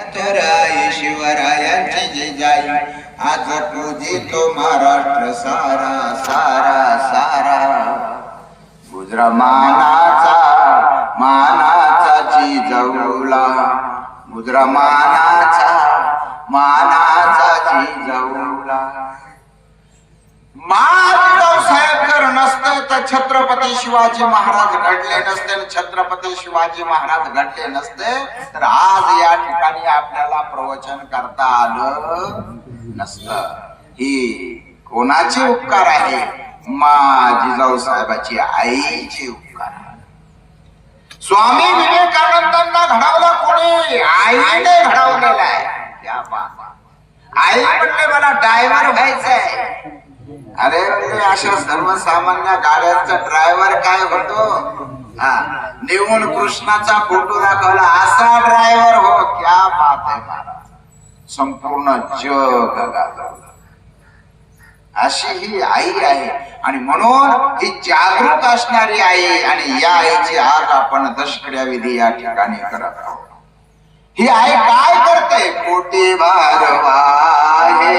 थोराई शिवरायांची जिजाई आज पूजितो महाराष्ट्र सारा सारा सारा गुजरा मानाचा जिजाऊला गुजरा मानाचा जिजाऊला महाराज साहेब जर नसते तर छत्रपती शिवाजी महाराज घडले नसते छत्रपती शिवाजी महाराज घडले नसते तर आज या ठिकाणी आपल्याला प्रवचन करता आलं नसतं। ही कोणाचे उपकार आहे? जिजाऊ साहेबाची आईचे उपकार आहे। स्वामी विवेकानंदांना घडवलं कोणी? आईने घडवलेलं आहे। क्या बात! आई म्हणले मला ड्रायव्हर व्हायचंय। अरे अशा सर्वसामान्य गाड्यांचा ड्रायव्हर काय होतो? नेऊन कृष्णाचा फोटो दाखवला असा ड्रायव्हर हो। क्या बात आहे महाराज! संपूर्ण जग गाजवलं। अशी ही आई आहे आणि म्हणून ही जागरूक असणारी आई आणि या आईची आज आपण दशकड्या विधी या ठिकाणी करत आहोत। ही आई काय करते? पोटी भारवाहे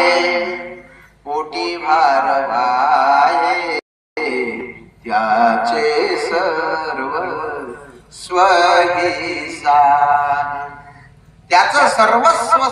पोटी भारवाहे त्याचे सर्व स्वही सारे त्याचं सर्वस्व